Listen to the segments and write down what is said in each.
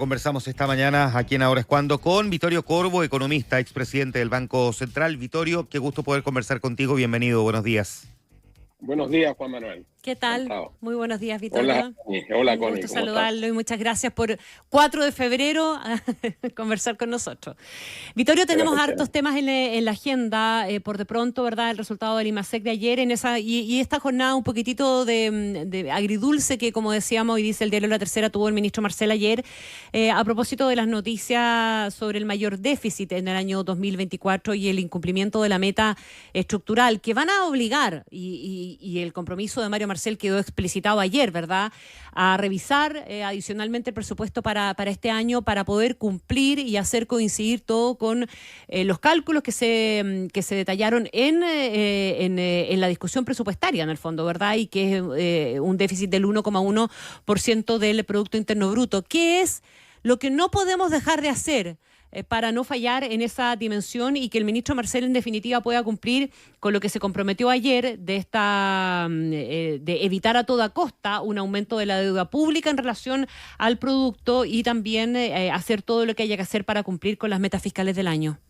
Conversamos esta mañana aquí en Ahora es Cuando con Vittorio Corvo, economista, expresidente del Banco Central. Vittorio, qué gusto poder conversar contigo. Bienvenido, buenos días. Buenos días, Juan Manuel. ¿Qué tal? Encantado. Muy buenos días, Hola, Vittorio. hola, Un Connie, gusto ¿cómo estás? saludarlo y muchas gracias por 4 de febrero conversar con nosotros. Vittorio, tenemos Gracias. hartos temas en la agenda. Por de pronto, ¿verdad? El resultado del IMASEC de ayer y esta jornada un poquitito de agridulce que, como decíamos, y dice el diario La Tercera, tuvo el ministro Marcel ayer, a propósito de las noticias sobre el mayor déficit en el año 2024 y el incumplimiento de la meta estructural, que van a obligar, y el compromiso de Mario Marcel quedó explicitado ayer, ¿verdad?, a revisar adicionalmente el presupuesto para este año para poder cumplir y hacer coincidir todo con los cálculos que se detallaron en la discusión presupuestaria, en el fondo, ¿verdad?, y que es un déficit del 1,1% del Producto Interno Bruto. ¿Qué es lo que no podemos dejar de hacer para no fallar en esa dimensión y que el ministro Marcel en definitiva pueda cumplir con lo que se comprometió ayer de evitar a toda costa un aumento de la deuda pública en relación al producto y también hacer todo lo que haya que hacer para cumplir con las metas fiscales del año?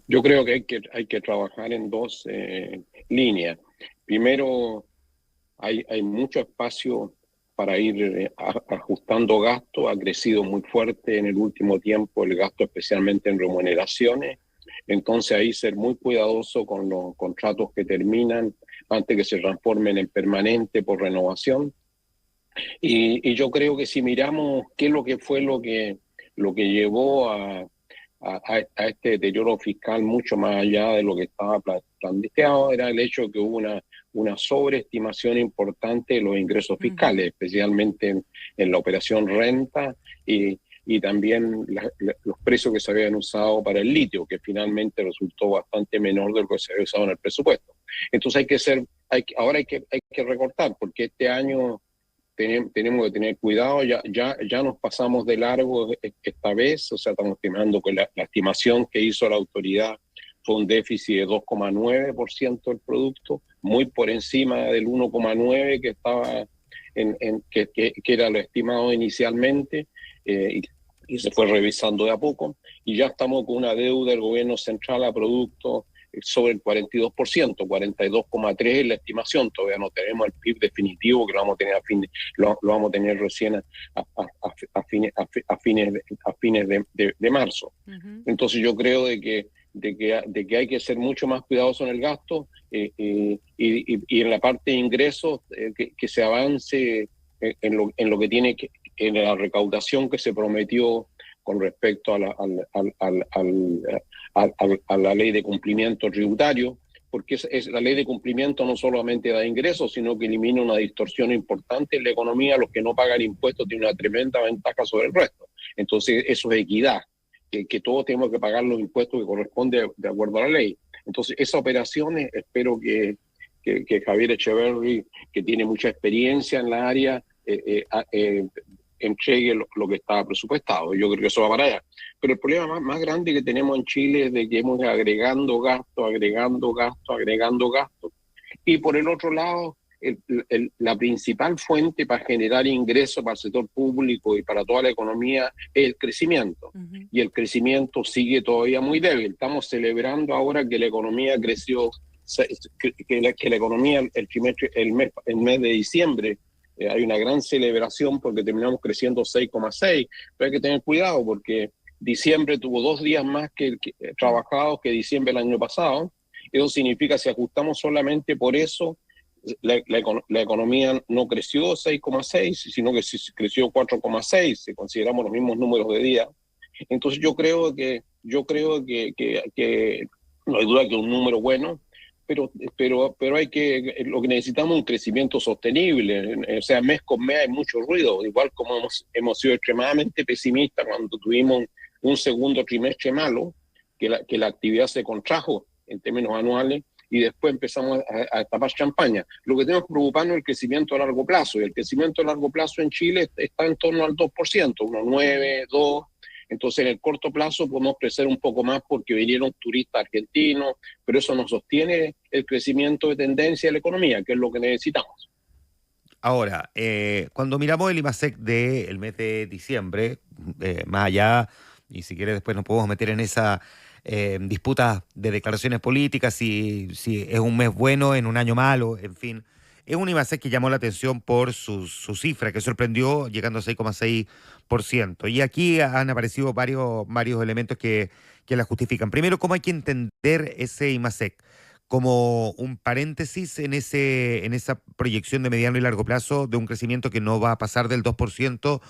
Yo creo que hay que trabajar en dos líneas. Primero, hay mucho espacio para ir ajustando gasto. Ha crecido muy fuerte en el último tiempo el gasto, especialmente en remuneraciones. Entonces ahí ser muy cuidadoso con los contratos que terminan antes que se transformen en permanente por renovación. Y yo creo que si miramos qué es lo que fue lo que llevó a este deterioro fiscal mucho más allá de lo que estaba planteado, era el hecho de que hubo una sobreestimación importante de los ingresos fiscales, especialmente en la operación renta y también los precios que se habían usado para el litio, que finalmente resultó bastante menor de lo que se había usado en el presupuesto. Entonces ahora hay que recortar, porque este año tenemos que tener cuidado, ya nos pasamos de largo esta vez, o sea, estamos estimando que la estimación que hizo la autoridad fue un déficit de 2,9% del producto, muy por encima del 1,9% que estaba que era lo estimado inicialmente, y se fue revisando de a poco, y ya estamos con una deuda del gobierno central a producto sobre el 42%, 42,3% es la estimación. Todavía no tenemos el PIB definitivo, que lo vamos a tener lo vamos a tener recién a fines de marzo. Entonces yo creo de que hay que ser mucho más cuidadoso en el gasto y en la parte de ingresos que se avance en lo que tiene que, en la recaudación que se prometió con respecto a la ley de cumplimiento tributario, porque la ley de cumplimiento no solamente da ingresos, sino que elimina una distorsión importante en la economía. Los que no pagan impuestos tienen una tremenda ventaja sobre el resto. Entonces eso es equidad, que todos tenemos que pagar los impuestos que corresponden de acuerdo a la ley. Entonces esas operaciones espero que Javier Echeverri, que tiene mucha experiencia en la área, entregue lo que estaba presupuestado. Yo creo que eso va para allá. Pero el problema más grande que tenemos en Chile es de que hemos agregando gasto. Y por el otro lado, la principal fuente para generar ingresos para el sector público y para toda la economía es el crecimiento. Y el crecimiento sigue todavía muy débil. Estamos celebrando ahora que la economía creció, que la economía el mes de diciembre, hay una gran celebración porque terminamos creciendo 6,6, pero hay que tener cuidado porque diciembre tuvo 2 días más trabajados que diciembre del año pasado. Eso significa, si ajustamos solamente por eso, la economía no creció 6,6, sino que creció 4,6, si consideramos los mismos números de día. Entonces yo creo que no hay duda que es un número bueno, pero lo que necesitamos es un crecimiento sostenible. O sea, mes con mes hay mucho ruido, igual como hemos sido extremadamente pesimistas cuando tuvimos un segundo trimestre malo, que la actividad se contrajo en términos anuales, y después empezamos a tapar champaña. Lo que tenemos que preocuparnos es el crecimiento a largo plazo, y el crecimiento a largo plazo en Chile está en torno al 2%, 1,9%, 2%. Entonces, en el corto plazo podemos crecer un poco más porque vinieron turistas argentinos, pero eso no sostiene el crecimiento de tendencia de la economía, que es lo que necesitamos. Ahora, cuando miramos el IMASEC del mes de diciembre, más allá, y si quieres después nos podemos meter en esa disputa de declaraciones políticas, si es un mes bueno en un año malo, en fin. Es un IMASEC que llamó la atención por su cifra, que sorprendió llegando a 6,6%. Y aquí han aparecido varios elementos que la justifican. Primero, ¿cómo hay que entender ese IMASEC? ¿Como un paréntesis en esa proyección de mediano y largo plazo de un crecimiento que no va a pasar del 2%,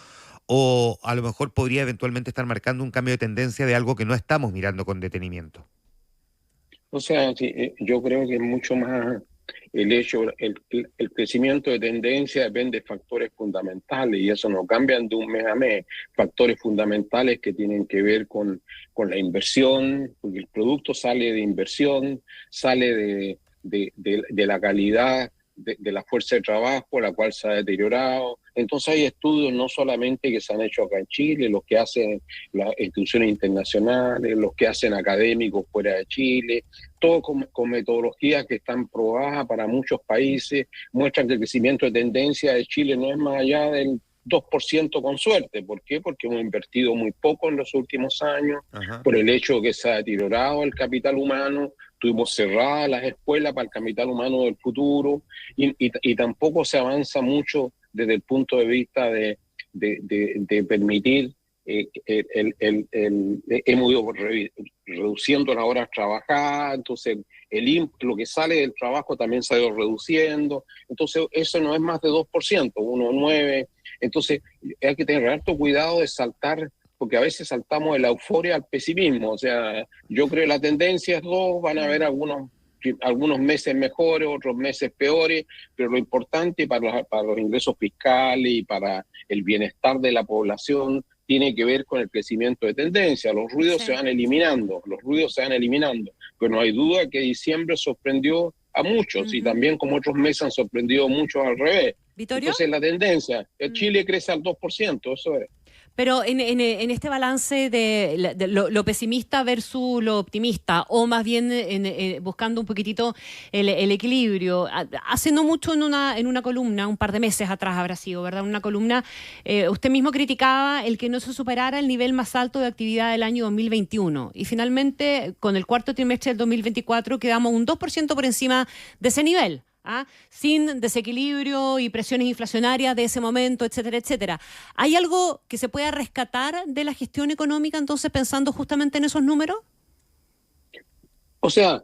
o a lo mejor podría eventualmente estar marcando un cambio de tendencia de algo que no estamos mirando con detenimiento? O sea, sí, yo creo que es mucho más el hecho, el crecimiento de tendencia depende de factores fundamentales y eso no cambian de un mes a mes. Factores fundamentales que tienen que ver con la inversión, porque el producto sale de inversión, sale de la calidad de la fuerza de trabajo, la cual se ha deteriorado. Entonces hay estudios no solamente que se han hecho acá en Chile, los que hacen las instituciones internacionales, los que hacen académicos fuera de Chile, todo con metodologías que están probadas para muchos países, muestran que el crecimiento de tendencia de Chile no es más allá del 2% con suerte. ¿Por qué? Porque hemos invertido muy poco en los últimos años, Ajá. por el hecho de que se ha deteriorado el capital humano, tuvimos cerradas las escuelas para el capital humano del futuro y tampoco se avanza mucho desde el punto de vista de permitir, hemos ido reduciendo las horas trabajadas, entonces lo que sale del trabajo también se ha ido reduciendo, entonces eso no es más de 2%, 1,9%, entonces hay que tener harto cuidado de saltar, porque a veces saltamos de la euforia al pesimismo. O sea, yo creo que la tendencia es 2, van a haber algunos meses mejores, otros meses peores, pero lo importante para los ingresos fiscales y para el bienestar de la población tiene que ver con el crecimiento de tendencia. Los ruidos se van eliminando, pero no hay duda que diciembre sorprendió a muchos y también como otros meses han sorprendido a muchos al revés. ¿Vittorio? Entonces la tendencia, Chile crece al 2%, eso es. Pero en este balance de lo pesimista versus lo optimista, o más bien buscando un poquitito el equilibrio, hace no mucho en una columna, un par de meses atrás habrá sido, ¿verdad? Una columna, usted mismo criticaba el que no se superara el nivel más alto de actividad del año 2021. Y finalmente, con el cuarto trimestre del 2024, quedamos un 2% por encima de ese nivel. Sin desequilibrio y presiones inflacionarias de ese momento, etcétera, etcétera. ¿Hay algo que se pueda rescatar de la gestión económica, entonces, pensando justamente en esos números? O sea,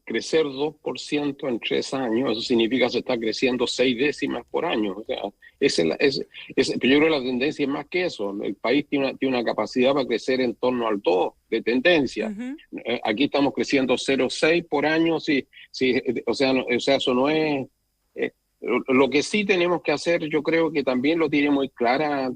crecer 2% en 3 años, eso significa que se está creciendo 6 décimas por año. O sea, pero yo creo que la tendencia es más que eso. El país tiene una capacidad para crecer en torno al 2 de tendencia. Aquí estamos creciendo 0,6 por año. Sí, o sea, eso no es... Lo que sí tenemos que hacer, yo creo que también lo tiene muy clara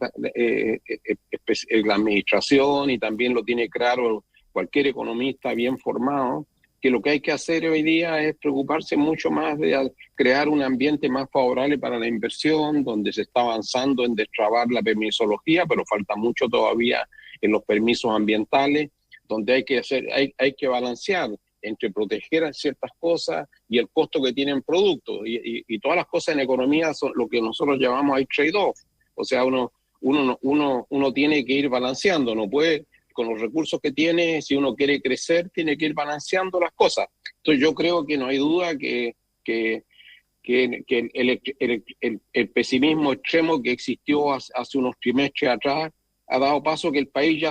la administración y también lo tiene claro cualquier economista bien formado, que lo que hay que hacer hoy día es preocuparse mucho más de crear un ambiente más favorable para la inversión, donde se está avanzando en destrabar la permisología, pero falta mucho todavía en los permisos ambientales, donde hay que balancear entre proteger ciertas cosas y el costo que tienen productos. Y todas las cosas en economía son lo que nosotros llamamos ahí trade-off. O sea, uno tiene que ir balanceando, no puede... Con los recursos que tiene, si uno quiere crecer, tiene que ir balanceando las cosas. Entonces yo creo que no hay duda que el pesimismo extremo que existió hace unos trimestres atrás ha dado paso que el país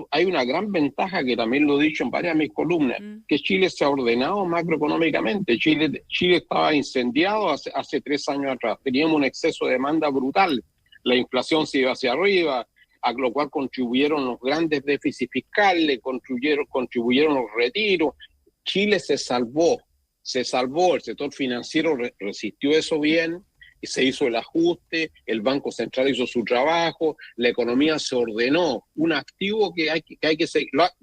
hay una gran ventaja, que también lo he dicho en varias de mis columnas, que Chile se ha ordenado macroeconómicamente. Chile estaba incendiado hace 3 años atrás. Teníamos un exceso de demanda brutal. La inflación se iba hacia arriba, a lo cual contribuyeron los grandes déficits fiscales, contribuyeron los retiros. Chile se salvó, el sector financiero resistió eso bien, y se hizo el ajuste, el Banco Central hizo su trabajo, la economía se ordenó, un activo que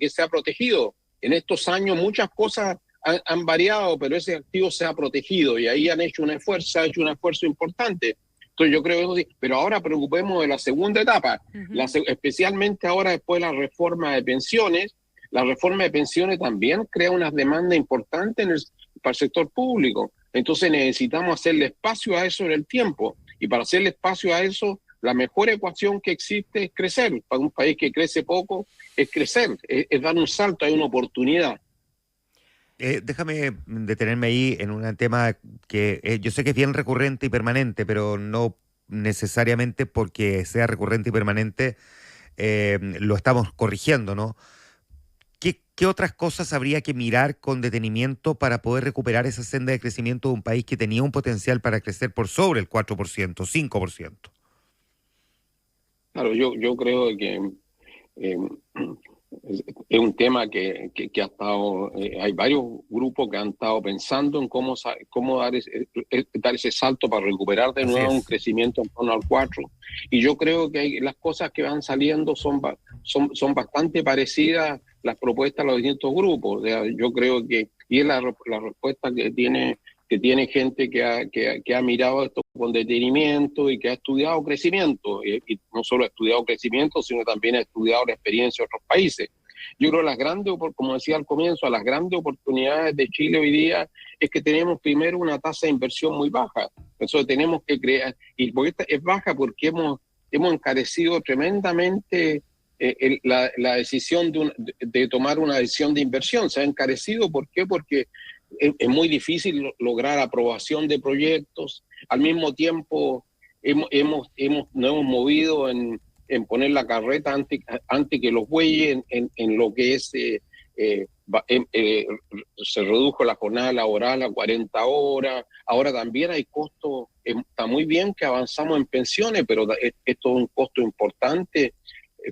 se ha protegido. En estos años muchas cosas han variado, pero ese activo se ha protegido y ahí han hecho un esfuerzo importante. Entonces yo creo que eso sí, pero ahora preocupemos de la segunda etapa, especialmente ahora después de la reforma de pensiones. La reforma de pensiones también crea unas demandas importantes para el sector público. Entonces necesitamos hacerle espacio a eso en el tiempo. Y para hacerle espacio a eso, la mejor ecuación que existe es crecer. Para un país que crece poco, es crecer, es dar un salto, hay una oportunidad. Déjame detenerme ahí en un tema que yo sé que es bien recurrente y permanente, pero no necesariamente porque sea recurrente y permanente lo estamos corrigiendo, ¿no? ¿Qué otras cosas habría que mirar con detenimiento para poder recuperar esa senda de crecimiento de un país que tenía un potencial para crecer por sobre el 4%, 5%? Claro, yo creo que eh, es un tema que ha estado, hay varios grupos que han estado pensando en cómo dar ese salto para recuperar de Así nuevo un es. crecimiento en torno al 4. Y yo creo que las cosas que van saliendo son bastante parecidas las propuestas de los distintos grupos. O sea, yo creo que, y es la respuesta que tiene gente que ha mirado esto con detenimiento y que ha estudiado crecimiento, y no solo ha estudiado crecimiento, sino también ha estudiado la experiencia de otros países. Yo creo que como decía al comienzo, las grandes oportunidades de Chile hoy día es que tenemos primero una tasa de inversión muy baja. Entonces tenemos que crear, y es baja porque hemos encarecido tremendamente la decisión de tomar una decisión de inversión. Se ha encarecido, ¿por qué? Porque es muy difícil lograr aprobación de proyectos. Al mismo tiempo, nos hemos movido en poner la carreta antes que los bueyes, en lo que es, se redujo la jornada laboral a 40 horas. Ahora también hay costos. Está muy bien que avanzamos en pensiones, pero esto es un costo importante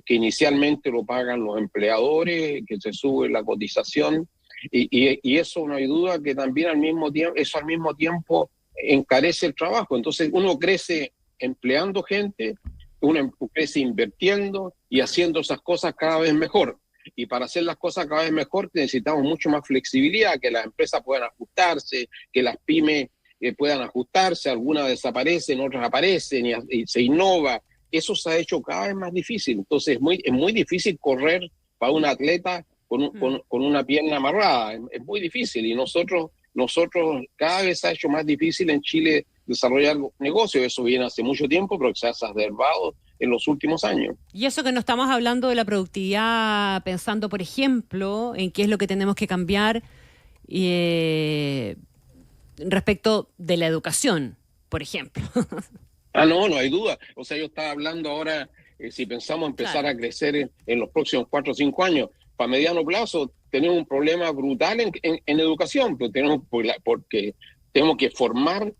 que inicialmente lo pagan los empleadores, que se sube la cotización. Y eso no hay duda que también al mismo tiempo encarece el trabajo. Entonces uno crece empleando gente, uno crece invirtiendo y haciendo esas cosas cada vez mejor. Y para hacer las cosas cada vez mejor necesitamos mucho más flexibilidad, que las empresas puedan ajustarse, que las pymes puedan ajustarse, algunas desaparecen, otras aparecen y se innova. Eso se ha hecho cada vez más difícil. Entonces es muy difícil correr para un atleta con una pierna amarrada. Es muy difícil y nosotros cada vez se ha hecho más difícil en Chile desarrollar negocios. Eso viene hace mucho tiempo, pero se ha exacerbado en los últimos años. Y eso que no estamos hablando de la productividad, pensando, por ejemplo, en qué es lo que tenemos que cambiar respecto de la educación, por ejemplo. No hay duda. O sea, yo estaba hablando ahora, si pensamos empezar a crecer en los próximos 4 o 5 años, para mediano plazo tenemos un problema brutal en educación, pero porque tenemos que formar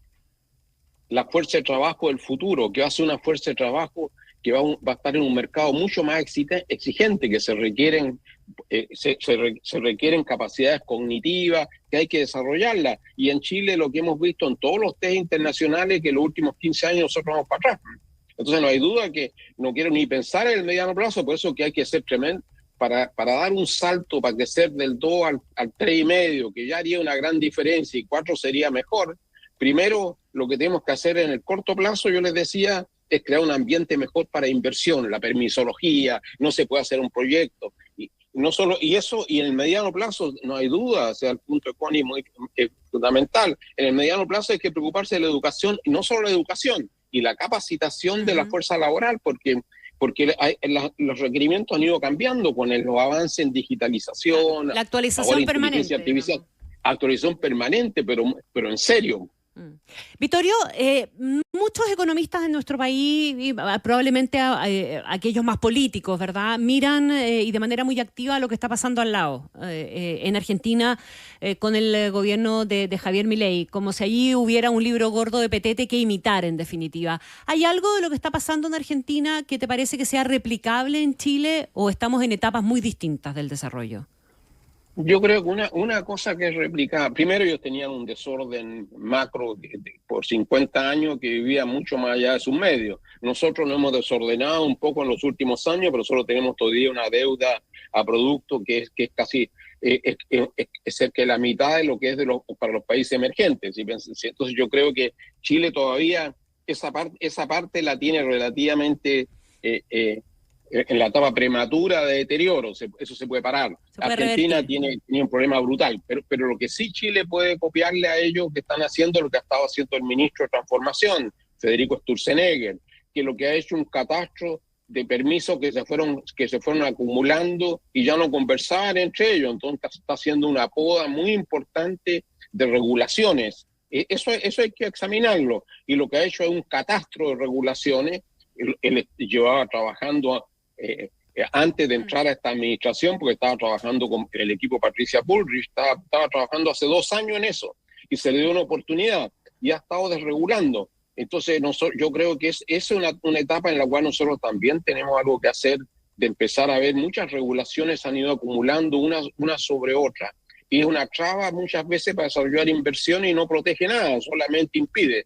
la fuerza de trabajo del futuro, que va a ser una fuerza de trabajo que va a estar en un mercado mucho más exigente, que se requieren capacidades cognitivas, que hay que desarrollarlas. Y en Chile lo que hemos visto en todos los test internacionales, que en los últimos 15 años nosotros vamos para atrás. Entonces no hay duda que no quiero ni pensar en el mediano plazo, por eso que hay que ser tremendo, para dar un salto, para crecer del 2 al 3,5, que ya haría una gran diferencia, y 4 sería mejor. Primero, lo que tenemos que hacer en el corto plazo, yo les decía, es crear un ambiente mejor para inversión, la permisología, no se puede hacer un proyecto. Y en el mediano plazo no hay duda, o sea, el punto económico es fundamental. En el mediano plazo hay que preocuparse de la educación, y no solo la educación, y la capacitación de la fuerza laboral, porque los requerimientos han ido cambiando con los avances en digitalización. La actualización permanente. Actualización permanente, pero en serio. Vittorio, muchos economistas en nuestro país, y probablemente aquellos más políticos, ¿verdad?, miran y de manera muy activa lo que está pasando al lado, en Argentina, con el gobierno de Javier Milei, como si allí hubiera un libro gordo de Petete que imitar, en definitiva. ¿Hay algo de lo que está pasando en Argentina que te parece que sea replicable en Chile o estamos en etapas muy distintas del desarrollo? Yo creo que una cosa que es replicada, primero ellos tenían un desorden macro por 50 años que vivía mucho más allá de sus medios. Nosotros nos hemos desordenado un poco en los últimos años, pero solo tenemos todavía una deuda a producto que es casi cerca de la mitad de lo que es para los países emergentes. Entonces yo creo que Chile todavía esa parte la tiene relativamente en la etapa prematura de deterioro, eso se puede parar. Se puede Argentina revertir. tiene un problema brutal, pero lo que sí Chile puede copiarle a ellos que están haciendo lo que ha estado haciendo el ministro de Transformación, Federico Sturzenegger, que lo que ha hecho un catastro de permisos que se fueron acumulando y ya no conversaban entre ellos. Entonces está haciendo una poda muy importante de regulaciones. Eso hay que examinarlo. Y lo que ha hecho es un catastro de regulaciones. Él llevaba trabajando antes de entrar a esta administración, porque estaba trabajando con el equipo Patricia Bullrich, estaba trabajando hace 2 años en eso, y se le dio una oportunidad, y ha estado desregulando. Entonces yo creo que es una etapa en la cual nosotros también tenemos algo que hacer, de empezar a ver muchas regulaciones han ido acumulando una sobre otra, y es una traba muchas veces para desarrollar inversiones y no protege nada, solamente impide.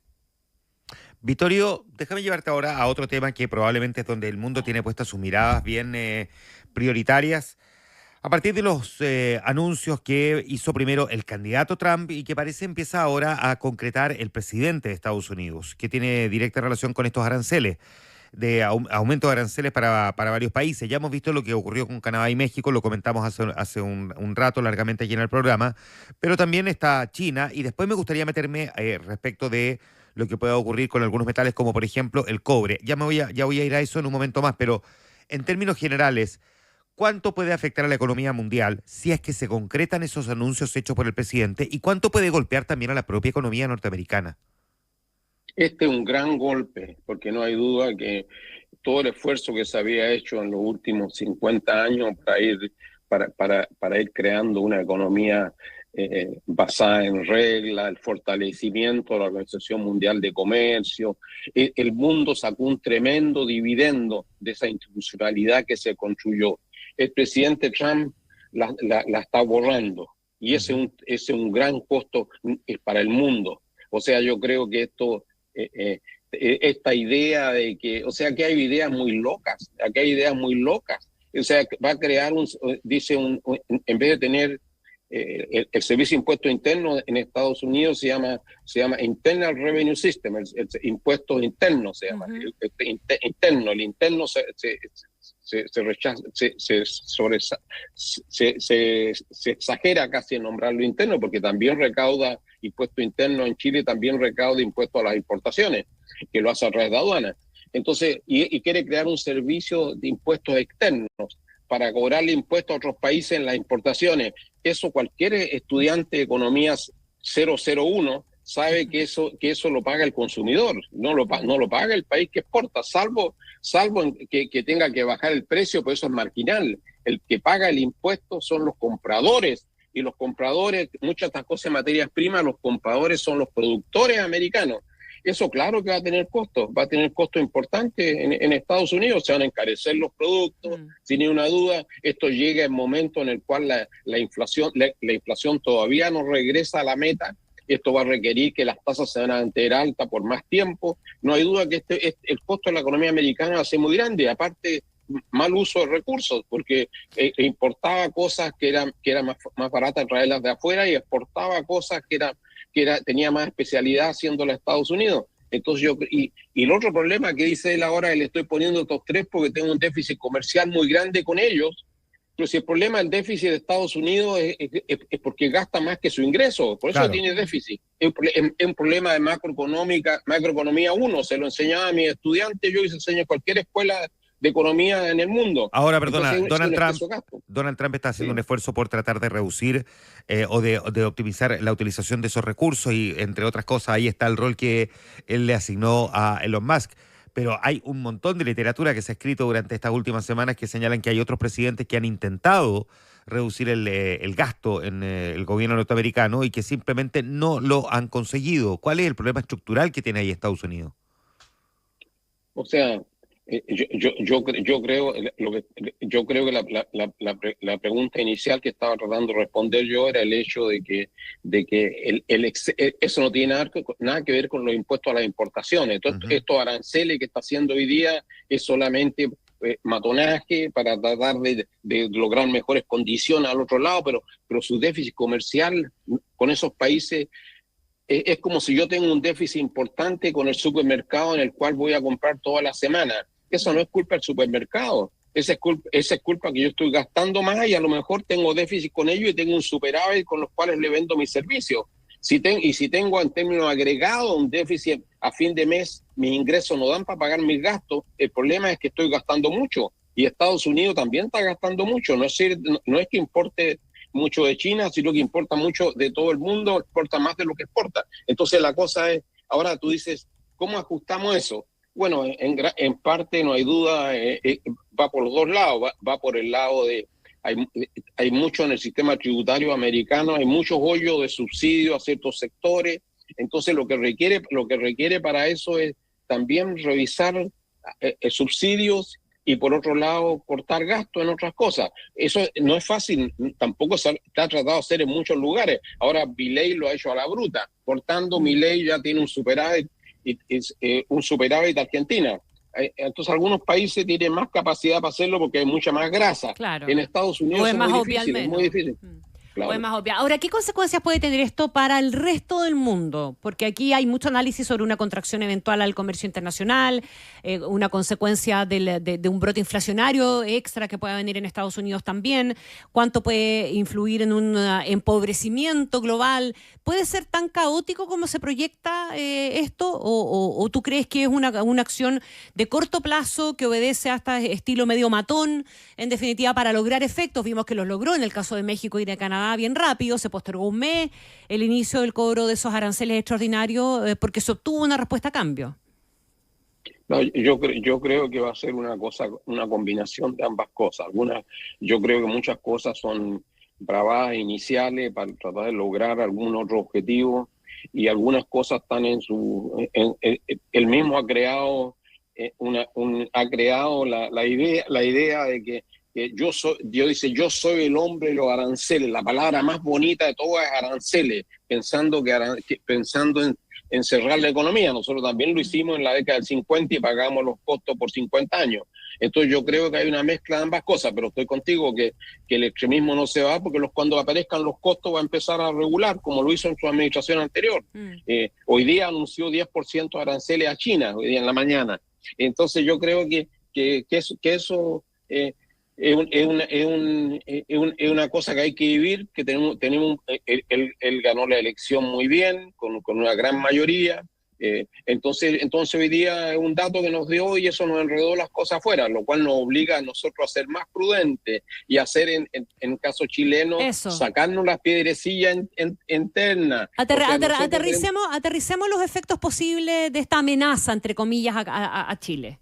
Vittorio, déjame llevarte ahora a otro tema que probablemente es donde el mundo tiene puestas sus miradas bien prioritarias. A partir de los anuncios que hizo primero el candidato Trump y que parece empieza ahora a concretar el presidente de Estados Unidos, que tiene directa relación con estos aranceles, de aumento de aranceles para varios países. Ya hemos visto lo que ocurrió con Canadá y México, lo comentamos hace un rato largamente aquí en el programa, pero también está China y después me gustaría meterme respecto de lo que pueda ocurrir con algunos metales como por ejemplo el cobre. Ya voy a ir a eso en un momento más, pero en términos generales, ¿cuánto puede afectar a la economía mundial si es que se concretan esos anuncios hechos por el presidente? ¿Y cuánto puede golpear también a la propia economía norteamericana? Este es un gran golpe, porque no hay duda que todo el esfuerzo que se había hecho en los últimos 50 años para ir creando una economía basada en reglas, el fortalecimiento de la Organización Mundial de Comercio, el mundo sacó un tremendo dividendo de esa institucionalidad que se construyó. El presidente Trump la está borrando, y ese es un gran costo para el mundo. O sea, yo creo que esta idea de que, o sea, que hay ideas muy locas, aquí hay ideas muy locas. O sea, va a crear en vez de tener el Servicio de Impuestos Internos en Estados Unidos se llama Internal Revenue System, el impuesto interno se llama, el interno se rechaza, se exagera casi en nombrarlo interno, porque también recauda impuesto interno en Chile, también recauda impuesto a las importaciones, que lo hace a través de aduanas. Entonces, y quiere crear un servicio de impuestos externos para cobrarle impuestos a otros países en las importaciones. Eso cualquier estudiante de economías 001 sabe que eso lo paga el consumidor, no lo paga el país que exporta, salvo que tenga que bajar el precio, pero eso es marginal. El que paga el impuesto son los compradores, y los compradores, muchas de estas cosas en materias primas, los compradores son los productores americanos. Eso claro que va a tener costos importantes en Estados Unidos, se van a encarecer los productos, sin ninguna duda. Esto llega en momento en el cual la inflación todavía no regresa a la meta. Esto va a requerir que las tasas se van a mantener altas por más tiempo. No hay duda que el costo de la economía americana va a ser muy grande. Aparte, mal uso de recursos, porque importaba cosas que eran más baratas traerlas de afuera, y exportaba cosas que tenía más especialidad haciéndola a Estados Unidos. Entonces y el otro problema que dice él ahora, le estoy poniendo estos tres porque tengo un déficit comercial muy grande con ellos. Pero si el problema del déficit de Estados Unidos es porque gasta más que su ingreso, por eso claro, tiene déficit. Es un problema de macroeconomía 1, se lo enseñaba a mis estudiantes, yo y se enseña en cualquier escuela de economía en el mundo. Ahora, perdona, entonces, Donald Trump está haciendo un esfuerzo por tratar de reducir o de optimizar la utilización de esos recursos, y entre otras cosas ahí está el rol que él le asignó a Elon Musk. Pero hay un montón de literatura que se ha escrito durante estas últimas semanas que señalan que hay otros presidentes que han intentado reducir el gasto en el gobierno norteamericano y que simplemente no lo han conseguido. ¿Cuál es el problema estructural que tiene ahí Estados Unidos? O sea, yo creo que la pregunta inicial que estaba tratando de responder yo era el hecho de que eso no tiene nada que ver con los impuestos a las importaciones. Entonces, estos aranceles que está haciendo hoy día es solamente matonaje para tratar de lograr mejores condiciones al otro lado, pero su déficit comercial con esos países es como si yo tengo un déficit importante con el supermercado en el cual voy a comprar toda la semana. Eso no es culpa del supermercado. esa es culpa que yo estoy gastando más y a lo mejor tengo déficit con ellos y tengo un superávit con los cuales le vendo mis servicios. Si tengo en términos agregados un déficit a fin de mes, mis ingresos no dan para pagar mis gastos, el problema es que estoy gastando mucho y Estados Unidos también está gastando mucho. No es que importe mucho de China, sino que importa mucho de todo el mundo, importa más de lo que exporta. Entonces la cosa es, ahora tú dices, ¿cómo ajustamos eso? Bueno, en parte no hay duda, va por los dos lados, va por el lado de, hay mucho en el sistema tributario americano, hay muchos hoyos de subsidio a ciertos sectores, entonces lo que requiere para eso es también revisar subsidios y por otro lado cortar gastos en otras cosas. Eso no es fácil, tampoco se ha tratado de hacer en muchos lugares. Ahora Milei lo ha hecho a la bruta, cortando Milei ya tiene un superávit de Argentina. Entonces algunos países tienen más capacidad para hacerlo porque hay mucha más grasa. Claro. En Estados Unidos es muy difícil. Claro. O es más obvia. Ahora, ¿qué consecuencias puede tener esto para el resto del mundo? Porque aquí hay mucho análisis sobre una contracción eventual al comercio internacional, una consecuencia de un brote inflacionario extra que pueda venir en Estados Unidos también. ¿Cuánto puede influir en un empobrecimiento global? ¿Puede ser tan caótico como se proyecta esto? ¿O tú crees que es una acción de corto plazo que obedece a este estilo medio matón, en definitiva, para lograr efectos? Vimos que los logró en el caso de México y de Canadá bien rápido, se postergó un mes el inicio del cobro de esos aranceles extraordinarios porque se obtuvo una respuesta a cambio. No, yo creo que va a ser una combinación de ambas cosas. Yo creo que muchas cosas son bravadas iniciales para tratar de lograr algún otro objetivo y algunas cosas están él mismo ha creado la idea de que Dios dice, yo soy el hombre de los aranceles. La palabra más bonita de todas es aranceles, pensando en cerrar la economía. Nosotros también lo hicimos en la década del 50 y pagamos los costos por 50 años. Entonces yo creo que hay una mezcla de ambas cosas, pero estoy contigo que el extremismo no se va porque cuando aparezcan los costos va a empezar a regular, como lo hizo en su administración anterior. Hoy día anunció 10% de aranceles a China, hoy día en la mañana. Entonces yo creo que eso es una cosa que hay que vivir, que tenemos él ganó la elección muy bien, con una gran mayoría. Entonces hoy día es un dato que nos dio y eso nos enredó las cosas afuera, lo cual nos obliga a nosotros a ser más prudentes y a hacer, en caso chileno, sacarnos las piedrecillas internas. Aterricemos los efectos posibles de esta amenaza, entre comillas, a Chile.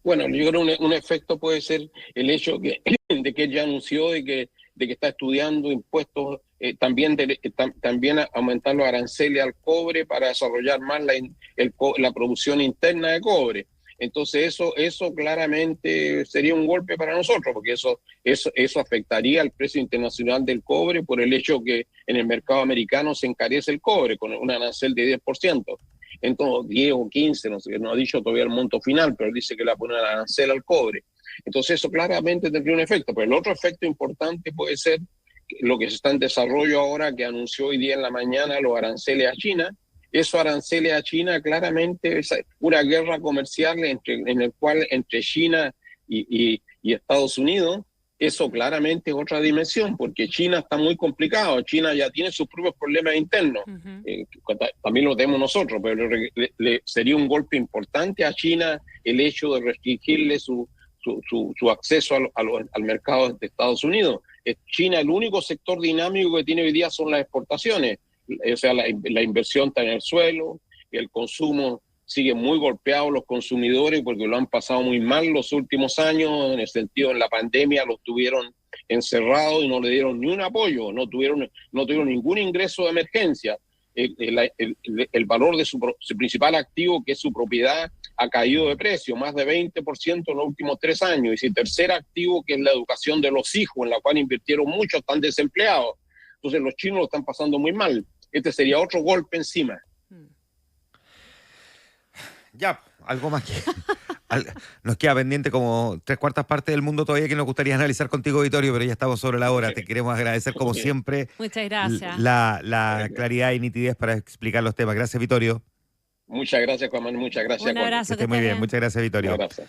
Bueno, yo creo que un efecto puede ser el hecho de que él ya anunció de que está estudiando impuestos, también aumentar los aranceles al cobre para desarrollar más la producción interna de cobre. Entonces eso claramente sería un golpe para nosotros, porque eso afectaría al precio internacional del cobre por el hecho que en el mercado americano se encarece el cobre con un arancel de 10%. Entonces 10 o 15, no ha dicho todavía el monto final, pero él dice que le va a poner arancel al cobre. Entonces eso claramente tendría un efecto, pero el otro efecto importante puede ser lo que se está en desarrollo ahora, que anunció hoy día en la mañana los aranceles a China. Esos aranceles a China claramente es una guerra comercial entre China y Estados Unidos. Eso claramente es otra dimensión, porque China está muy complicado. China ya tiene sus propios problemas internos. También lo tenemos nosotros, pero sería un golpe importante a China el hecho de restringirle su acceso al mercado de Estados Unidos. China, el único sector dinámico que tiene hoy día son las exportaciones. O sea, la inversión está en el suelo, el consumo sigue muy golpeado, los consumidores, porque lo han pasado muy mal los últimos años, en el sentido, en la pandemia los tuvieron encerrados y no le dieron ni un apoyo, no tuvieron ningún ingreso de emergencia. El valor de su principal activo, que es su propiedad, ha caído de precio, más de 20% en los últimos 3 años. Y su tercer activo, que es la educación de los hijos, en la cual invirtieron mucho, están desempleados. Entonces los chinos lo están pasando muy mal. Este sería otro golpe encima. Ya, algo más que... Nos queda pendiente como 3/4 partes del mundo todavía que nos gustaría analizar contigo, Vittorio, pero ya estamos sobre la hora. Te queremos agradecer, como siempre, muchas gracias, la claridad y nitidez para explicar los temas. Gracias, Vittorio. Muchas gracias, Juan Manuel. Muchas gracias. Un abrazo. Que esté muy bien. Muchas gracias, Vittorio. Un abrazo.